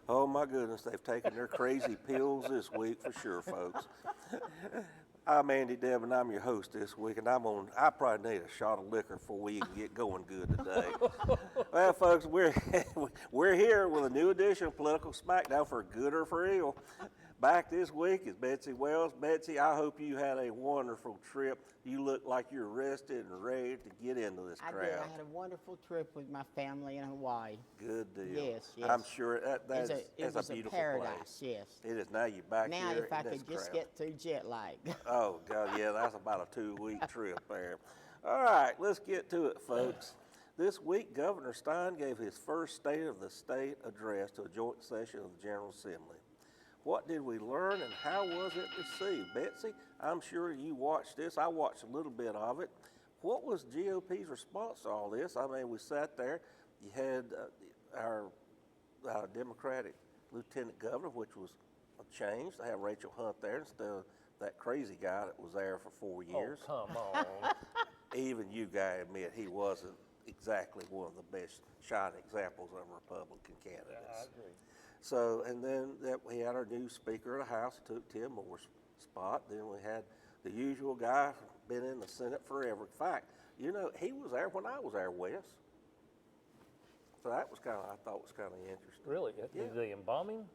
Oh my goodness, they've taken their crazy pills this week for sure, folks. I'm Andy Deb, and I'm your host this week, and I probably need a shot of liquor before we can get going good today. Well, folks, we're here with a new edition of Political Smackdown for good or for ill. Back this week is Betsy Wells. Betsy, I hope you had a wonderful trip. You look like you're rested and ready to get into this crowd. I did. I had a wonderful trip with my family in Hawaii. Good deal. Yes, yes. I'm sure that's a beautiful paradise, place. Yes. It is. Now you're back now, here if I in this could just crowd. get through jet lag. Oh, God, yeah, that's about a 2-week trip there. All right, let's get to it, folks. This week, Governor Stein gave his first State of the State address to a joint session of the General Assembly. What did we learn and how was it received? Betsy, I'm sure you watched this. I watched a little bit of it. What was GOP's response to all this? I mean, we sat there. You had our Democratic Lieutenant Governor, which was a change. They have Rachel Hunt there instead of that crazy guy that was there for 4 years. Oh, come on. Even you guys admit he wasn't exactly one of the best shining examples of Republican candidates. Yeah, I agree. So, and then we had our new Speaker of the House who took Tim Moore's spot. Then we had the usual guy, been in the Senate forever. In fact, you know, he was there when I was there, Wes. So that was I thought was kind of interesting. Really? Yeah. Did they embalm him?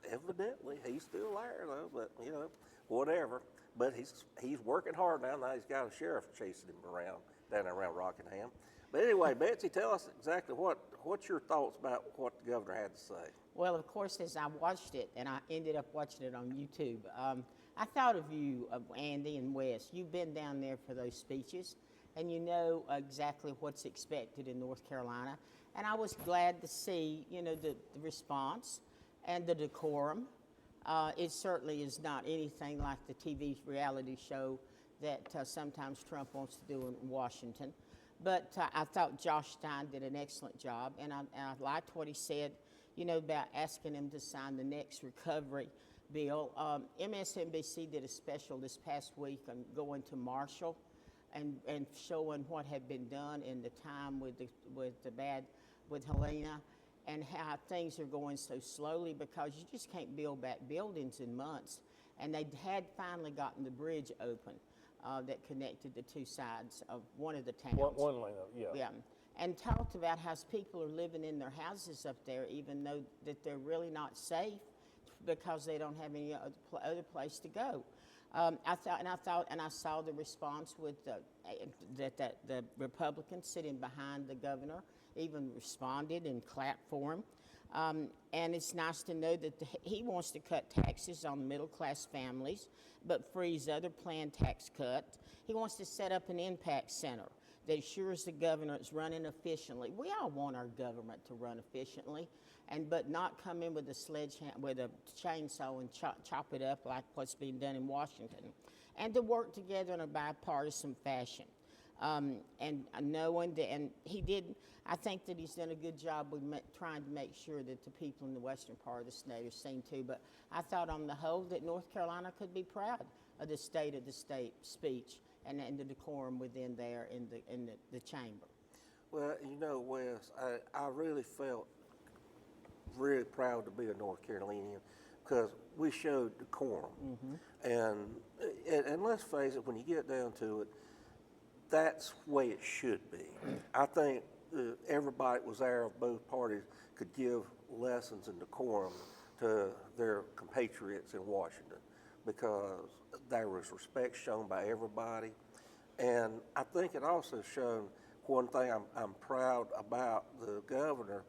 Evidently, he's still there though, but you know, whatever. But he's working hard now. Now he's got a sheriff chasing him around down there around Rockingham. But anyway, Betsy, tell us exactly what's your thoughts about what the governor had to say. Well, of course, as I watched it, and I ended up watching it on YouTube, I thought of you, Andy and Wes. You've been down there for those speeches, and you know exactly what's expected in North Carolina. And I was glad to see, you know, the response and the decorum. It certainly is not anything like the TV reality show that sometimes Trump wants to do in Washington. But I thought Josh Stein did an excellent job, and I liked what he said, you know, about asking him to sign the next recovery bill. MSNBC did a special this past week on going to Marshall and showing what had been done in the time with Helena, and how things are going so slowly because you just can't build back buildings in months. And they had finally gotten the bridge open that connected the two sides of one of the towns. One lane, yeah. Yeah, and talked about how people are living in their houses up there, even though that they're really not safe because they don't have any other place to go. I saw the response with the Republicans sitting behind the governor even responded and clapped for him. And it's nice to know that he wants to cut taxes on middle-class families, but freeze other planned tax cuts. He wants to set up an impact center that assures the governor is running efficiently. We all want our government to run efficiently, but not come in with a chainsaw and chop it up like what's being done in Washington, and to work together in a bipartisan fashion. And knowing that, and he did, I think that he's done a good job with trying to make sure that the people in the western part of the state are seen too. But I thought on the whole that North Carolina could be proud of the State of the State speech and the decorum within there in the chamber. Well, you know, Wes, I really felt really proud to be a North Carolinian because we showed decorum. Mm-hmm. And let's face it, when you get down to it, that's the way it should be. I think everybody that was there of both parties could give lessons in decorum to their compatriots in Washington because there was respect shown by everybody. And I think it also showed one thing I'm proud about the governor.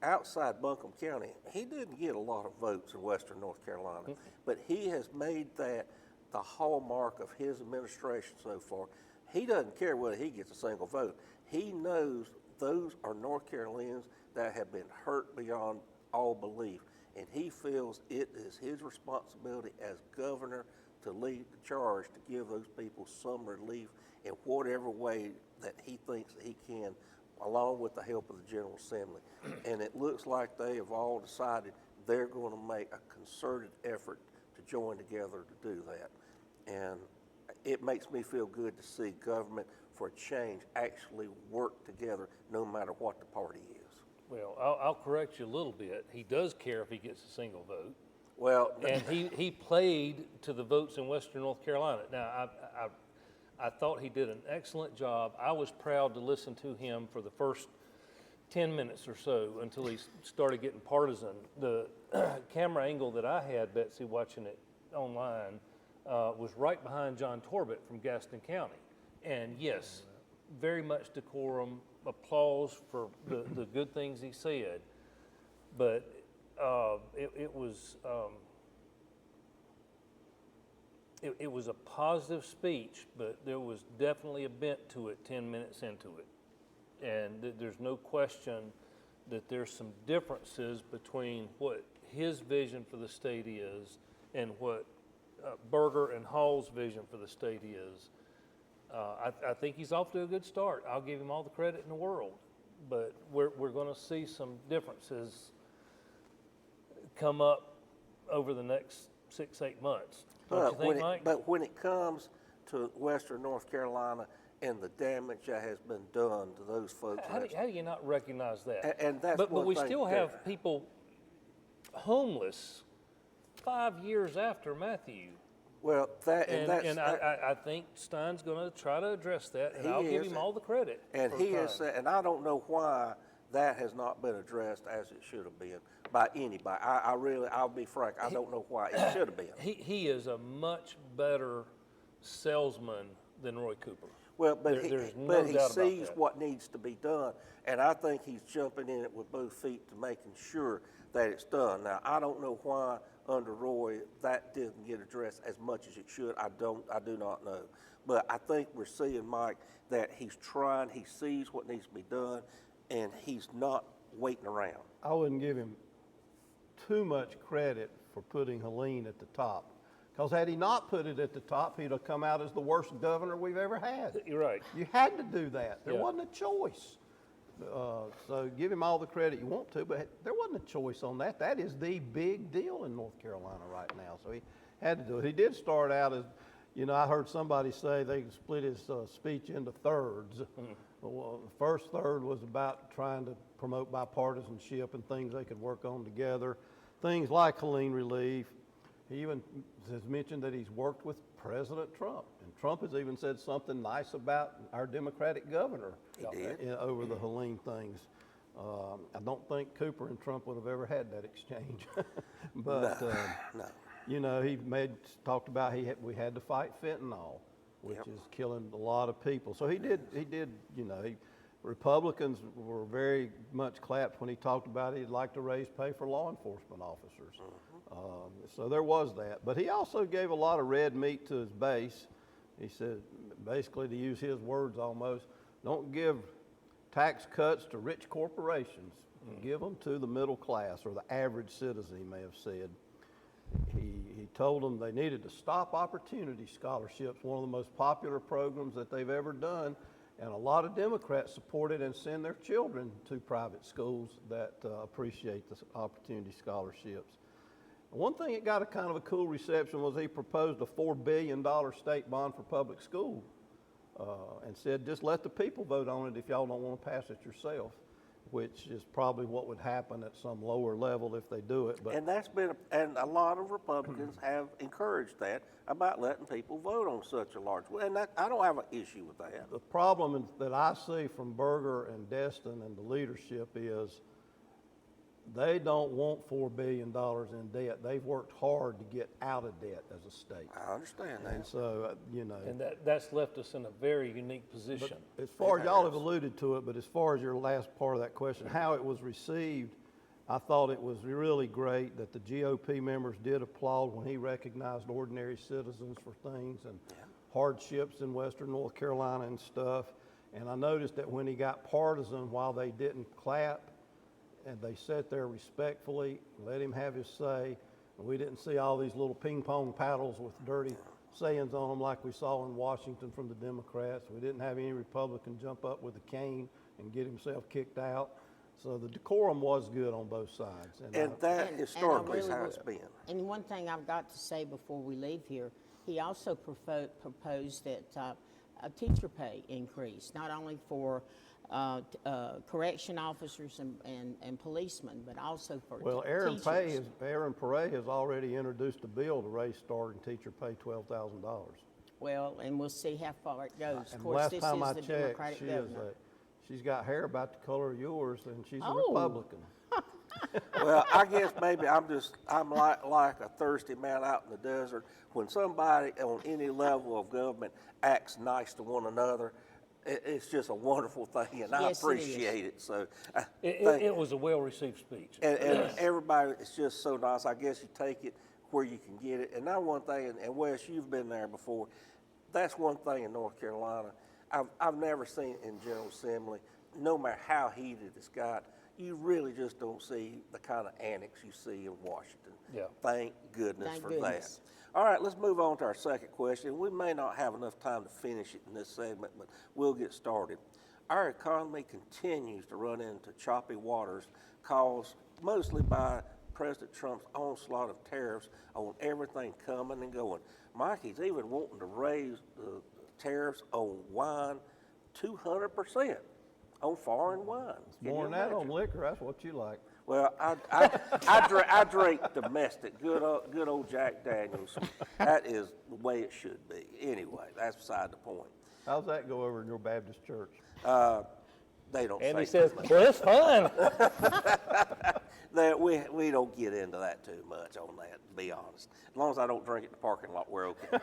Outside Buncombe County, he didn't get a lot of votes in western North Carolina, but he has made that the hallmark of his administration so far. He doesn't care whether he gets a single vote. He knows those are North Carolinians that have been hurt beyond all belief, and he feels it is his responsibility as governor to lead the charge to give those people some relief in whatever way that he thinks that he can, along with the help of the General Assembly. And it looks like they have all decided they're going to make a concerted effort to join together to do that. And it makes me feel good to see government for a change actually work together no matter what the party is. Well, I'll correct you a little bit. He does care if he gets a single vote. Well, And he played to the votes in Western North Carolina. Now, I thought he did an excellent job. I was proud to listen to him for the first 10 minutes or so until he started getting partisan. The camera angle that I had, Betsy, watching it online, was right behind John Torbett from Gaston County. And yes, very much decorum, applause for the good things he said. But it was a positive speech, but there was definitely a bent to it 10 minutes into it. And there's no question that there's some differences between what his vision for the state is and what Berger and Hall's vision for the state is. I think he's off to a good start. I'll give him all the credit in the world. But we're going to see some differences come up over the next 6-8 months. Don't you think, Mike? But when it comes to Western North Carolina and the damage that has been done to those folks. How do you not recognize that? And that's but one we thing still have people homeless 5 years after Matthew. Well, I think Stein's going to try to address that, and I'll give him all the credit. And he is, and I don't know why that has not been addressed as it should have been by anybody. I'll be frank, I don't know why it should have been. He is a much better salesman than Roy Cooper. Well, but there's he no doubt about sees that. what needs to be done, and I think he's jumping in it with both feet to making sure that it's done. Now, I don't know why under Roy that didn't get addressed as much as it should. I do not know. But I think we're seeing, Mike, that he's trying, he sees what needs to be done, and he's not waiting around. I wouldn't give him too much credit for putting Helene at the top. Because had he not put it at the top, he'd have come out as the worst governor we've ever had. You're right. You had to do that. There Yeah. wasn't a choice. So give him all the credit you want to, but there wasn't a choice on that. That is the big deal in North Carolina right now. So he had to do it. He did start out as, I heard somebody say they split his speech into thirds. Well, the first third was about trying to promote bipartisanship and things they could work on together. Things like Helene relief. He even has mentioned that he's worked with President Trump. And Trump has even said something nice about our Democratic governor over the Helene things. I don't think Cooper and Trump would have ever had that exchange. But, No. He talked about we had to fight fentanyl, which is killing a lot of people. So he did, Republicans were very much clapped when he talked about he'd like to raise pay for law enforcement officers. So there was that. But he also gave a lot of red meat to his base. He said, basically, to use his words almost, don't give tax cuts to rich corporations. Give them to the middle class or the average citizen, he may have said. He told them they needed to stop opportunity scholarships, one of the most popular programs that they've ever done. And a lot of Democrats support it and send their children to private schools that appreciate the opportunity scholarships. One thing that got a kind of a cool reception was he proposed a $4 billion state bond for public school and said, just let the people vote on it if y'all don't want to pass it yourself, which is probably what would happen at some lower level if they do it. But And and a lot of Republicans have encouraged that about letting people vote on such a large, and I don't have an issue with that. the problem that I see from Berger and Destin and the leadership is they don't want $4 billion in debt. They've worked hard to get out of debt as a state. I understand that. And so, And that's left us in a very unique position. as far as y'all have alluded to it, but as far as your last part of that question, how it was received, I thought it was really great that the GOP members did applaud when he recognized ordinary citizens for things and hardships in Western North Carolina and stuff. And I noticed that when he got partisan, while they didn't clap, and they sat there respectfully, let him have his say. And we didn't see all these little ping pong paddles with dirty sayings on them like we saw in Washington from the Democrats. We didn't have any Republican jump up with a cane and get himself kicked out. So the decorum was good on both sides. And that And historically is I how really it's been. And one thing I've got to say before we leave here, he also proposed that a teacher pay increase, not only for correction officers and policemen, but also for Well, teachers. Aaron Paray has already introduced a bill to raise starting teacher pay $12,000. Well, and we'll see how far it goes. Of And course, last this time is I the checked, Democratic governor. she's got hair about the color of yours, and she's a Oh. Republican. Well, I guess maybe I'm like a thirsty man out in the desert. When somebody on any level of government acts nice to one another, it's just a wonderful thing, and I Yes, it is. appreciate it. So, It was a well-received speech. and everybody, it's just so nice. I guess you take it where you can get it. And now one thing, and Wes, you've been there before. That's one thing in North Carolina I've never seen in General Assembly. No matter how heated it's got, you really just don't see the kind of annex you see in Washington. Yeah. Thank goodness Thank for goodness. that. All right, let's move on to our second question. We may not have enough time to finish it in this segment, but we'll get started. Our economy continues to run into choppy waters caused mostly by President Trump's onslaught of tariffs on everything coming and going. Mike, he's even wanting to raise the tariffs on wine 200% on foreign wines. Can More you than that on imagine? liquor, that's what you like. Well, I drink domestic, good old Jack Daniels. That is the way it should be. Anyway, that's beside the point. How's that go over in your Baptist church? They don't And he say says, well, it's fun. we don't get into that too much on that, to be honest. As long as I don't drink it in the parking lot, we're okay.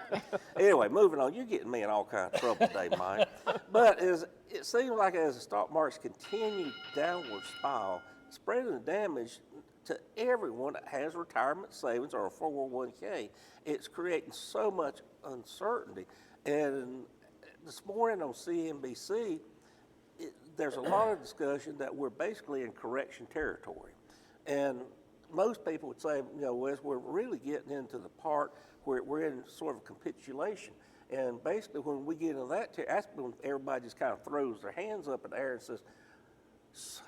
Anyway, moving on. You're getting me in all kinds of trouble today, Mike. But it seems like as the stock market's continued downward spiral, spreading the damage to everyone that has retirement savings or a 401k, it's creating so much uncertainty. And this morning on CNBC, there's a lot of discussion that we're basically in correction territory. And most people would say, Wes, we're really getting into the part where we're in sort of capitulation. And basically when we get into that, that's when everybody just kind of throws their hands up in the air and says,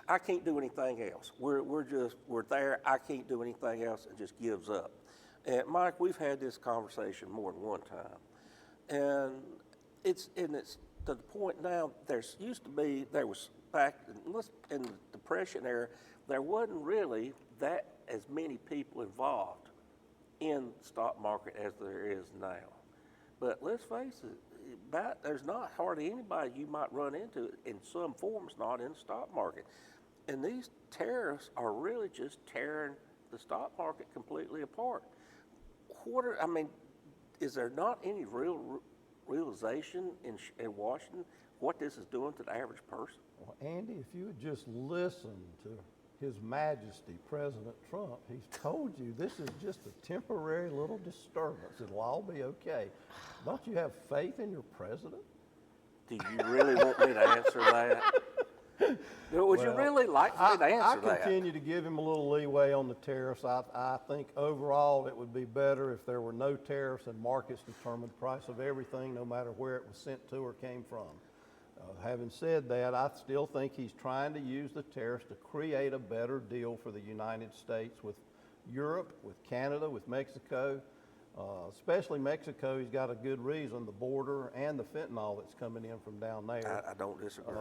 I can't do anything else. We're there. I can't do anything else, and just gives up. And Mike, we've had this conversation more than one time, and it's to the point now. There was back in the Depression era, there wasn't really that as many people involved in the stock market as there is now. But let's face it, there's not hardly anybody you might run into in some forms not in the stock market. And these tariffs are really just tearing the stock market completely apart. Is there not any real realization in Washington what this is doing to the average person? Well, Andy, if you would just listen to His Majesty President Trump, he's told you this is just a temporary little disturbance. It'll all be okay. Don't you have faith in your president? Do you really want me to answer that? Would you really like me to answer that? I continue to give him a little leeway on the tariffs. I think overall it would be better if there were no tariffs and markets determined the price of everything, no matter where it was sent to or came from. Having said that, I still think he's trying to use the tariffs to create a better deal for the United States with Europe, with Canada, with Mexico. Especially Mexico, he's got a good reason, the border and the fentanyl that's coming in from down there. I don't disagree.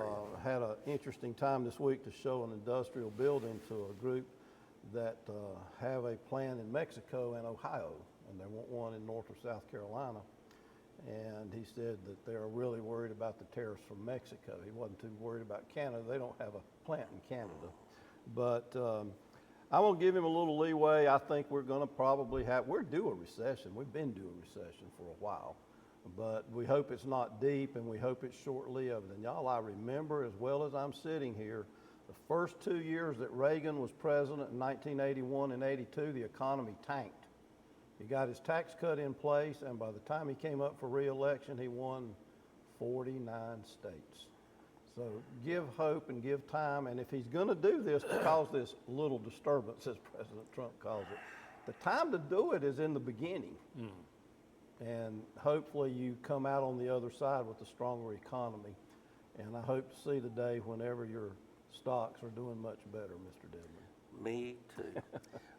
Had an interesting time this week to show an industrial building to a group that have a plant in Mexico and Ohio, and they want one in North or South Carolina. And he said that they're really worried about the tariffs from Mexico. He wasn't too worried about Canada. They don't have a plant in Canada. But I'm going to give him a little leeway. I think we're going to probably we're due a recession. We've been due a recession for a while. But we hope it's not deep, and we hope it's short-lived. And y'all, I remember as well as I'm sitting here, the first 2 years that Reagan was president in 1981 and 82, the economy tanked. He got his tax cut in place, and by the time he came up for re-election, he won 49 states. So give hope and give time, and if he's going to do this to cause this little disturbance, as President Trump calls it, the time to do it is in the beginning. And hopefully you come out on the other side with a stronger economy. And I hope to see the day whenever your stocks are doing much better, Mr. Deadman. Me too.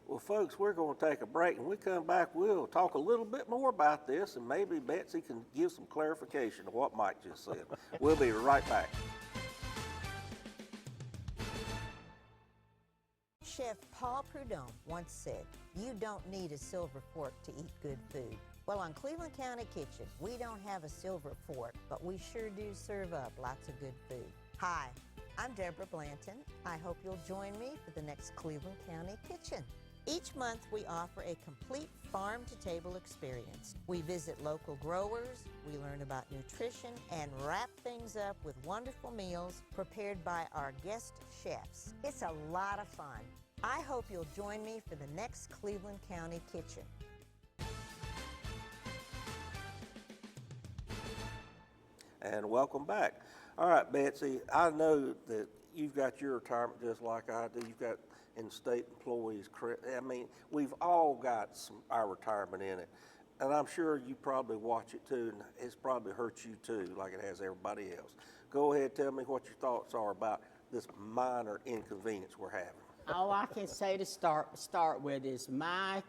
Well, folks, we're going to take a break, and when we come back, we'll talk a little bit more about this, and maybe Betsy can give some clarification to what Mike just said. We'll be right back. Chef Paul Prudhomme once said, "You don't need a silver fork to eat good food." Well, on Cleveland County Kitchen, we don't have a silver fork, but we sure do serve up lots of good food. Hi, I'm Deborah Blanton. I hope you'll join me for the next Cleveland County Kitchen. Each month, we offer a complete farm-to-table experience. We visit local growers, we learn about nutrition, and wrap things up with wonderful meals prepared by our guest chefs. It's a lot of fun. I hope you'll join me for the next Cleveland County Kitchen. And welcome back. All right, Betsy, I know that you've got your retirement just like I do. You've got in state employees. I mean, we've all got our retirement in it. And I'm sure you probably watch it too, and it's probably hurt you too, like it has everybody else. Go ahead, tell me what your thoughts are about this minor inconvenience we're having. All I can say to start with is Mike.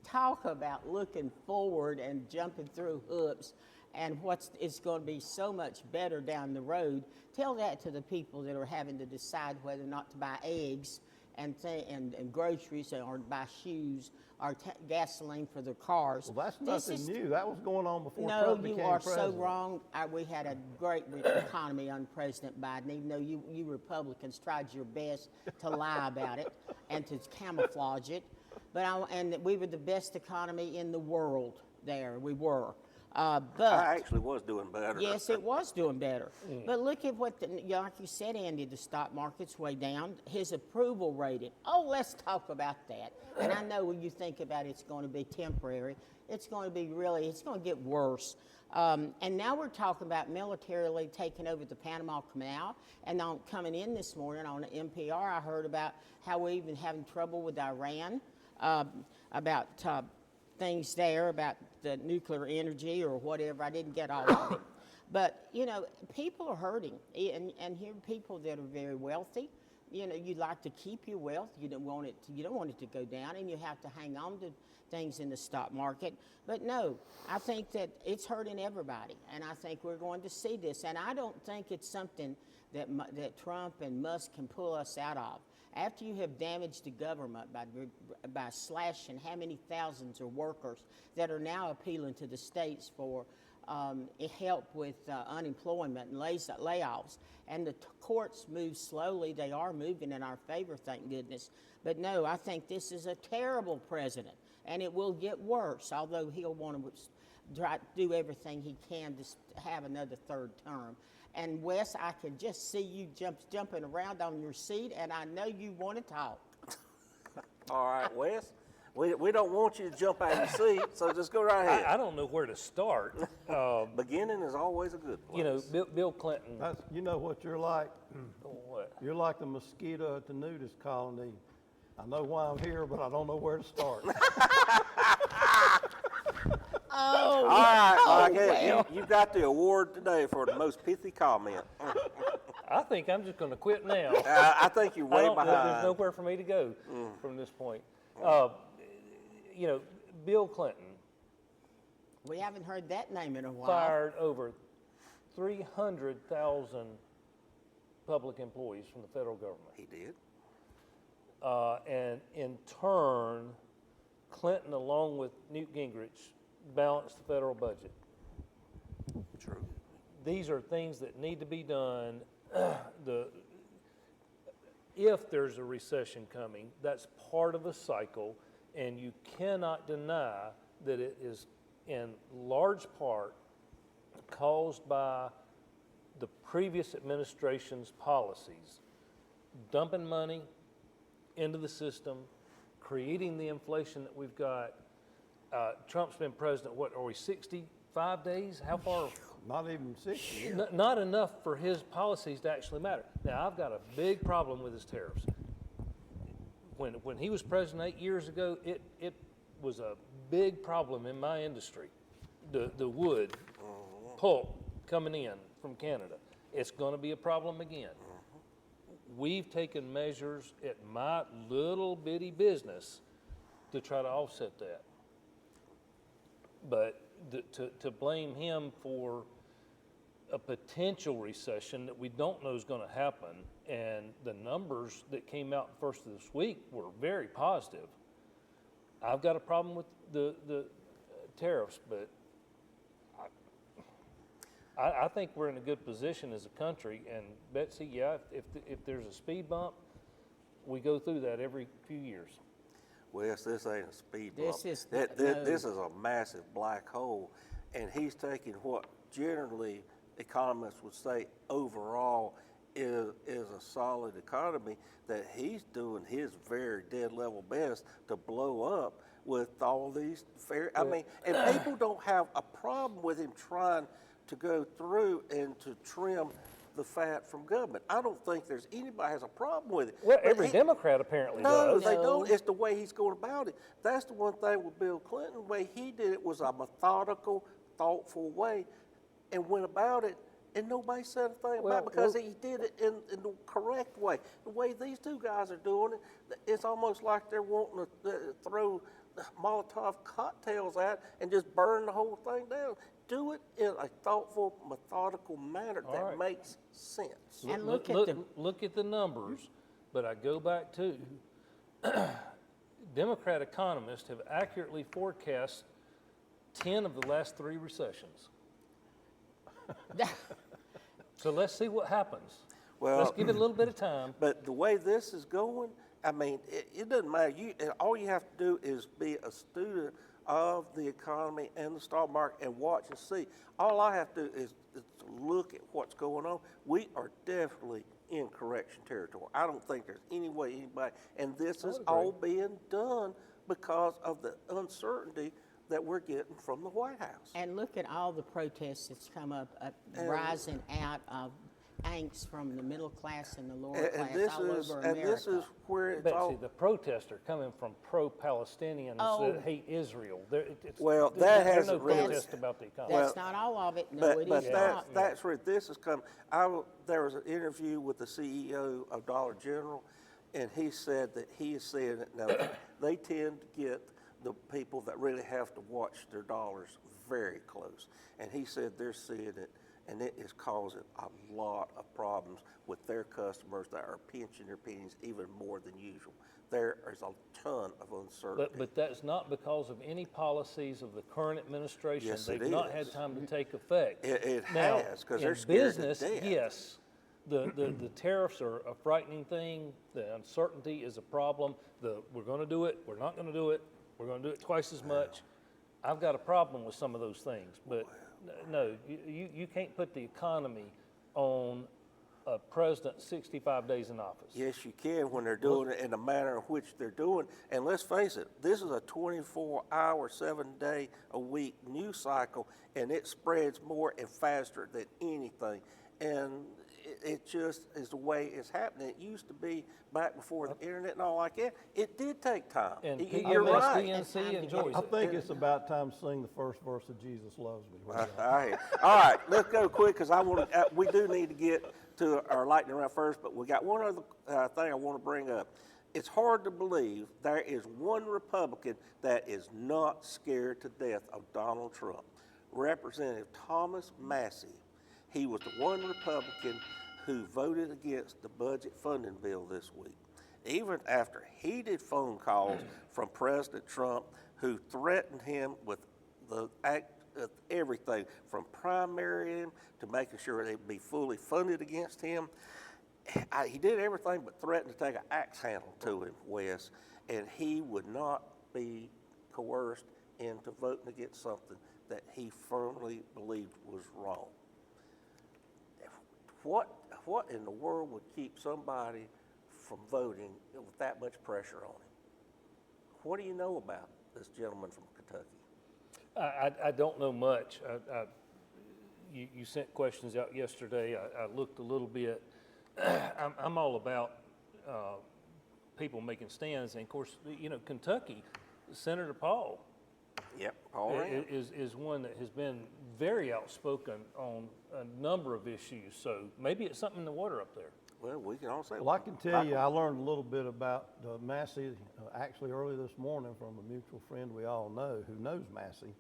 Talk about looking forward and jumping through hoops and it's going to be so much better down the road. Tell that to the people that are having to decide whether or not to buy eggs and groceries or buy shoes or gasoline for their cars. Well, that's nothing new. That was going on before No, Trump became you are president. so wrong. We had a great economy under President Biden, even though you Republicans tried your best to lie about it and to camouflage it. And we were the best economy in the world there. We were. But I actually was doing better. yes, it was doing better. But look at what, like you said, Andy, the stock market's way down. His approval rating. Oh, let's talk about that. And I know when you think about it, it's going to be temporary. It's going to be it's going to get worse. And now we're talking about militarily taking over the Panama Canal. And coming in this morning on NPR, I heard about how we're even having trouble with Iran, about things there about the nuclear energy or whatever. I didn't get all of it. But, people are hurting. And here are people that are very wealthy. You'd like to keep your wealth. You don't want it to go down, and you have to hang on to things in the stock market. But no, I think that it's hurting everybody, and I think we're going to see this. And I don't think it's something that Trump and Musk can pull us out of. After you have damaged the government by slashing how many thousands of workers that are now appealing to the states for help with unemployment and layoffs, and the courts move slowly, they are moving in our favor, thank goodness. But no, I think this is a terrible president, and it will get worse, although he'll want to try to do everything he can to have another third term. And Wes, I can just see you jumping around on your seat, and I know you want to talk. All right, Wes. We don't want you to jump out of your seat, so just go right ahead. I don't know where to start. Beginning is always a good place. Bill Clinton. You know what you're like? What? You're like the mosquito at the nudist colony. I know why I'm here, but I don't know where to start. Oh, All right, Mike, well. you've got the award today for the most pithy comment. I think I'm just going to quit now. I think you're way behind. There's nowhere for me to go from this point. Bill Clinton We haven't heard that name in a while. fired over 300,000 public employees from the federal government. He did. And in turn, Clinton, along with Newt Gingrich, balanced the federal budget. True. These are things that need to be done. If there's a recession coming, that's part of a cycle, and you cannot deny that it is in large part caused by the previous administration's policies, dumping money into the system, creating the inflation that we've got. Trump's been president, what, are we 65 days? How far? Not even 6 years. Not enough for his policies to actually matter. Now, I've got a big problem with his tariffs. When he was president 8 years ago, it was a big problem in my industry. The wood, pulp coming in from Canada. It's going to be a problem again. we've taken measures at my little bitty business to try to offset that. But to blame him for a potential recession that we don't know is going to happen, and the numbers that came out first of this week were very positive. I've got a problem with the tariffs, but I think we're in a good position as a country. And Betsy, yeah, if there's a speed bump, we go through that every few years. Wes, this ain't a speed bump. This is This is a massive black hole, and he's taking what generally economists would say overall is a solid economy that he's doing his very dead level best to blow up with all these I mean, and people don't have a problem with him trying to go through and to trim the fat from government. I don't think there's anybody has a problem with it. Well, But every he- Democrat apparently No, does. they No. don't. It's the way he's going about it. That's the one thing with Bill Clinton. The way he did it was a methodical, thoughtful way and went about it, and nobody said a thing about it because he did it in the correct way. The way these two guys are doing it, it's almost like they're wanting to throw Molotov cocktails at and just burn the whole thing down. Do it in a thoughtful, methodical manner that right. makes sense. And look at Look at the numbers, but I go back to Democrat economists have accurately forecast 10 of the last 3 recessions. So let's see what happens. Well, Let's give it a little bit of time. But the way this is going, I mean, it doesn't matter. All you have to do is be a student of the economy and the stock market and watch and see. All I have to do is to look at what's going on. We are definitely in correction territory. I don't think there's any way anybody, and this is all being done because of the uncertainty that we're getting from the White House. And look at all the protests that's come up rising out of angst from the middle class and the lower class all over America. And this is where it's Betsy, all. the protests are coming from pro-Palestinians Oh. that hate Israel. Well, that there's hasn't no really- protest about the economy. That's not all of it. No, it But is not. that's where this is coming. There was an interview with the CEO of Dollar General, and he said that he is seeing it now. They tend to get the people that really have to watch their dollars very close, and he said they're seeing it, and it is causing a lot of problems with their customers that are pinching their pennies even more than usual. There is a ton of uncertainty. But that's not because of any policies of the current administration. Yes, it They've not is. had time to take effect. It Now, has, 'cause they're in scared to business, death. yes, the tariffs are a frightening thing. The uncertainty is a problem. We're going to do it. We're not going to do it. We're going to do it twice as much. I've got a problem with some of those things, but no, you can't put the economy on a president 65 days in office. Yes, you can when they're doing it in the manner in which they're doing. And let's face it, this is a 24-hour, 7-day-a-week news cycle, and it spreads more and faster than anything. And it just is the way it's happening. It used to be back before the internet and all like that. It did take time. And You're right. PMSDNC enjoys I it. think it's about time to sing the first verse of Jesus Loves Me. What do y'all All right. All right, let's go quick because we do need to get to our lightning round first, but we got one other thing I want to bring up. It's hard to believe there is one Republican that is not scared to death of Donald Trump. Representative Thomas Massey. He was the one Republican who voted against the budget funding bill this week, even after heated phone calls from President Trump, who threatened him with everything from primarying him to making sure they'd be fully funded against him. He did everything but threaten to take an axe handle to him, Wes, and he would not be coerced into voting against something that he firmly believed was wrong. What in the world would keep somebody from voting with that much pressure on him? What do you know about this gentleman from Kentucky? I don't know much. You sent questions out yesterday. I looked a little bit. I'm all about people making stands. And of course, Kentucky, Senator Paul Yep, Paul Rand. is one that has been very outspoken on a number of issues. So maybe it's something in the water up there. Well, we can all say. Well, I can tell you, I learned a little bit about Massey actually early this morning from a mutual friend we all know who knows Massey.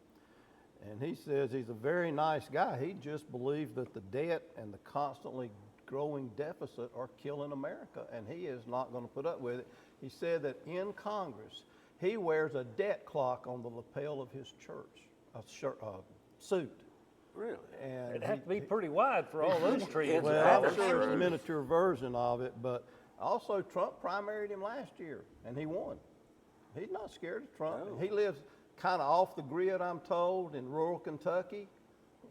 And he says he's a very nice guy. He just believes that the debt and the constantly growing deficit are killing America, and he is not going to put up with it. He said that in Congress, he wears a debt clock on the lapel of his suit. Really? And It'd have to be pretty wide for all those trees. well, I'm sure it's a miniature version of it, but also Trump primaried him last year, and he won. He's not scared of Trump. No. He lives kind of off the grid, I'm told, in rural Kentucky,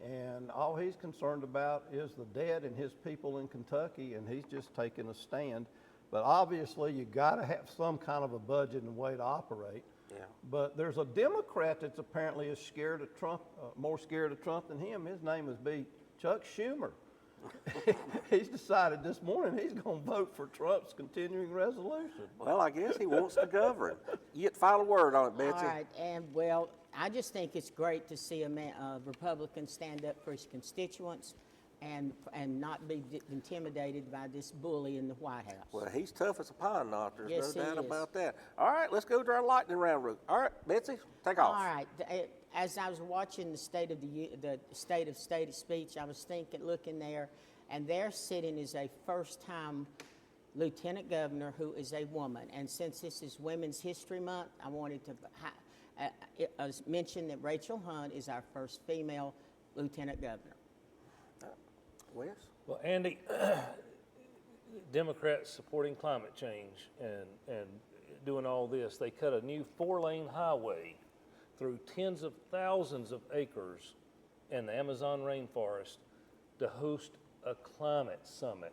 and all he's concerned about is the debt and his people in Kentucky, and he's just taking a stand. But obviously, you got to have some kind of a budget and way to operate. Yeah. But there's a Democrat that's apparently is scared of Trump, more scared of Trump than him. His name is Chuck Schumer. He's decided this morning he's going to vote for Trump's continuing resolution. Well, I guess he wants to govern. You get final word on it, Betsy. All right, and well, I just think it's great to see a Republican stand up for his constituents and not be intimidated by this bully in the White House. Well, he's tough as a pine knot. There's Yes, no he doubt is. about that. All right, let's go to our lightning round, Ruth. All right, Betsy, take off. All right. As I was watching the state of speech, I was looking there, and there sitting is a first-time lieutenant governor who is a woman. And since this is Women's History Month, I wanted to mention that Rachel Hunt is our first female lieutenant governor. Wes? Well, Andy, Democrats supporting climate change and doing all this, they cut a new 4-lane highway through tens of thousands of acres in the Amazon rainforest to host a climate summit.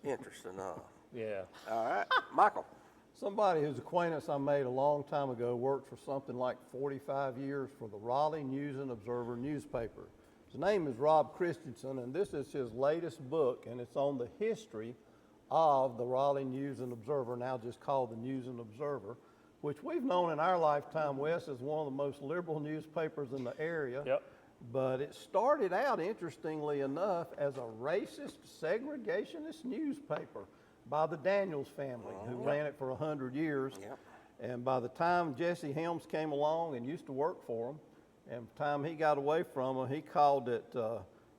Interesting, huh? Yeah. All right, Michael. Somebody whose acquaintance I made a long time ago worked for something like 45 years for the Raleigh News and Observer newspaper. His name is Rob Christensen, and this is his latest book, and it's on the history of the Raleigh News and Observer, now just called the News and Observer, which we've known in our lifetime, Wes, as one of the most liberal newspapers in the area. Yep. But it started out, interestingly enough, as a racist, segregationist newspaper by the Daniels family, who ran it for 100 years. Yep. And by the time Jesse Helms came along and used to work for him, and the time he got away from him, he called it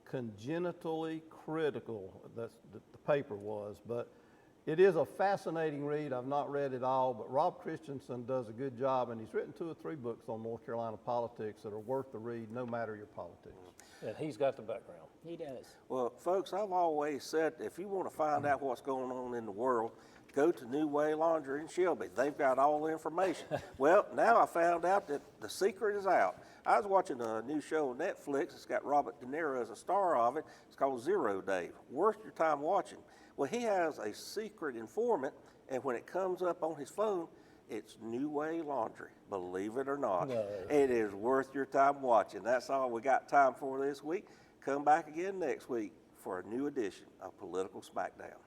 congenitally critical. That's the paper was. But it is a fascinating read. I've not read it all, but Rob Christensen does a good job, and he's written 2 or 3 books on North Carolina politics that are worth the read, no matter your politics. And he's got the background. He does. Well, folks, I've always said if you want to find out what's going on in the world, go to New Way Laundry in Shelby. They've got all the information. Well, now I found out that the secret is out. I was watching a new show on Netflix. It's got Robert De Niro as a star of it. It's called 0 Day. Worth your time watching. Well, he has a secret informant, and when it comes up on his phone, it's New Way Laundry, believe it or not. No. It is worth your time watching. That's all we got time for this week. Come back again next week for a new edition of Political Smackdown.